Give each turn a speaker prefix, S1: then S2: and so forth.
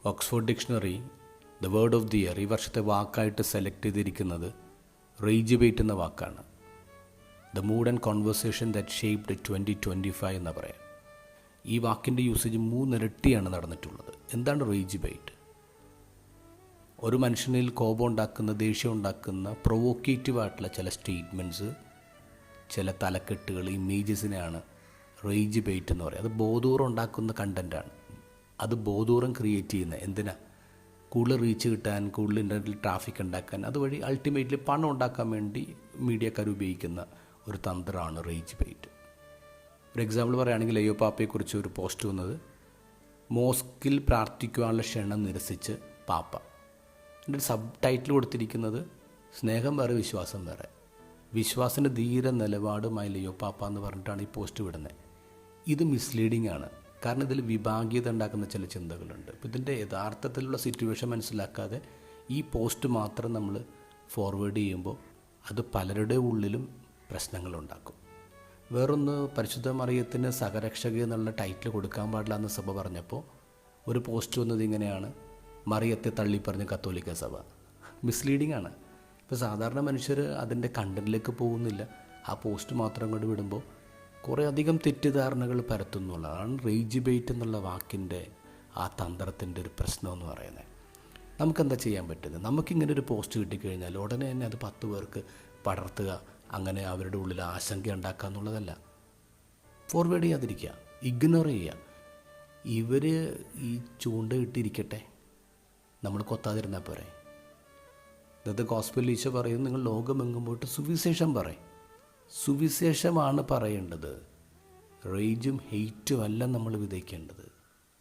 S1: Oxford dictionary the word of the year ഈ വർഷത്തെ വാക്കായിട്ട് select ചെയ്തിരിക്കുന്നത് റേജ് ബെയ്റ്റ് എന്ന വാക്കാണ്. The mood and conversation that shaped 2025 എന്ന് പറയാം. ഈ വാക്കിൻ്റെ യൂസേജ് 3 ഇരട്ടിയാണ് നടന്നിട്ടുള്ളത്. എന്താണ് റേജ് ബെയ്റ്റ്? ഒരു മനുഷ്യനിൽ കോപം ഉണ്ടാക്കുന്ന, ദേഷ്യം ഉണ്ടാക്കുന്ന, പ്രൊവോക്കേറ്റീവ് ആയിട്ടുള്ള ചില സ്റ്റേറ്റ്മെൻറ്റ്സ്, ചില തലക്കെട്ടുകൾ, ഇമേജസിനെയാണ് റേജ് ബെയ്റ്റ് എന്ന് പറയുക. അത് ബോധപൂർവ്വം ഉണ്ടാക്കുന്ന കണ്ടൻറ്റാണ്. അത് ബോധപൂർവ്വം ക്രിയേറ്റ് ചെയ്യുന്നത് എന്തിനാ? കൂടുതൽ റീച്ച് കിട്ടാൻ, കൂടുതൽ ഇൻ്റർനെറ്റിൽ ട്രാഫിക് ഉണ്ടാക്കാൻ, അതുവഴി അൾട്ടിമേറ്റ്ലി പണം ഉണ്ടാക്കാൻ വേണ്ടി മീഡിയക്കാർ ഉപയോഗിക്കുന്ന ഒരു തന്ത്രമാണ് റേജ് ബെയ്റ്റ്. ഒരു എക്സാമ്പിൾ പറയുകയാണെങ്കിൽ അയ്യോ പാപ്പയെക്കുറിച്ച് ഒരു പോസ്റ്റ് വന്നത്, മോസ്കിൽ പ്രാർത്ഥിക്കുവാനുള്ള ക്ഷണം നിരസിച്ച് പാപ്പ. എൻ്റെ സബ് ടൈറ്റിൽ കൊടുത്തിരിക്കുന്നത് സ്നേഹം വേറെ വിശ്വാസം വേറെ, വിശ്വാസത്തിൻ്റെ ധീര നിലപാടുമായി ലയോ പാപ്പ എന്ന് പറഞ്ഞിട്ടാണ് ഈ പോസ്റ്റ് വിടുന്നത്. ഇത് മിസ്ലീഡിംഗ് ആണ്. കാരണം ഇതിൽ വിഭാഗീയത ഉണ്ടാക്കുന്ന ചില ചിന്തകളുണ്ട്. അപ്പോൾ ഇതിൻ്റെ യഥാർത്ഥത്തിലുള്ള സിറ്റുവേഷൻ മനസ്സിലാക്കാതെ ഈ പോസ്റ്റ് മാത്രം നമ്മൾ ഫോർവേഡ് ചെയ്യുമ്പോൾ അത് പലരുടെ ഉള്ളിലും പ്രശ്നങ്ങളുണ്ടാക്കും. വേറൊന്ന്, പരിശുദ്ധ മറിയത്തിന് സഹരക്ഷക എന്നുള്ള ടൈറ്റിൽ കൊടുക്കാൻ പാടില്ല എന്ന് സഭ പറഞ്ഞപ്പോൾ ഒരു പോസ്റ്റ് വന്നത് ഇങ്ങനെയാണ്: മറിയത്തെ തള്ളിപ്പറഞ്ഞ് കത്തോലിക്ക സഭ. മിസ്ലീഡിംഗ് ആണ്. ഇപ്പോൾ സാധാരണ മനുഷ്യർ അതിൻ്റെ കണ്ടൻറ്റിലേക്ക് പോകുന്നില്ല, ആ പോസ്റ്റ് മാത്രം കൊണ്ട് വിടുമ്പോൾ കുറേ അധികം തെറ്റിദ്ധാരണകൾ പരത്തുന്നുള്ളതാണ് റേജ് ബെയ്റ്റ് എന്നുള്ള വാക്കിൻ്റെ ആ തന്ത്രത്തിൻ്റെ ഒരു പ്രശ്നം എന്ന് പറയുന്നത്. നമുക്കെന്താ ചെയ്യാൻ പറ്റുന്നത്? നമുക്കിങ്ങനെ ഒരു പോസ്റ്റ് കിട്ടിക്കഴിഞ്ഞാൽ ഉടനെ തന്നെ അത് 10 പേർക്ക് പടർത്തുക, അങ്ങനെ അവരുടെ ഉള്ളിൽ ആശങ്ക ഉണ്ടാക്കുക എന്നുള്ളതല്ല. ഫോർവേഡ് ചെയ്യാതിരിക്കുക, ഇഗ്നോർ ചെയ്യുക. ഇവർ ഈ ചൂണ്ടയിട്ടിരിക്കട്ടെ, നമ്മൾ കൊത്താതിരുന്നാൽ പോരെ. ദ ഗോസ്പൽ ഈശോ പറയും, നിങ്ങൾ ലോകമെങ്ങും പോയിട്ട് സുവിശേഷം പറയും. സുവിശേഷമാണ് പറയേണ്ടത്. റേജും ഹെയ്റ്റും അല്ല നമ്മൾ വിതയ്ക്കേണ്ടത്.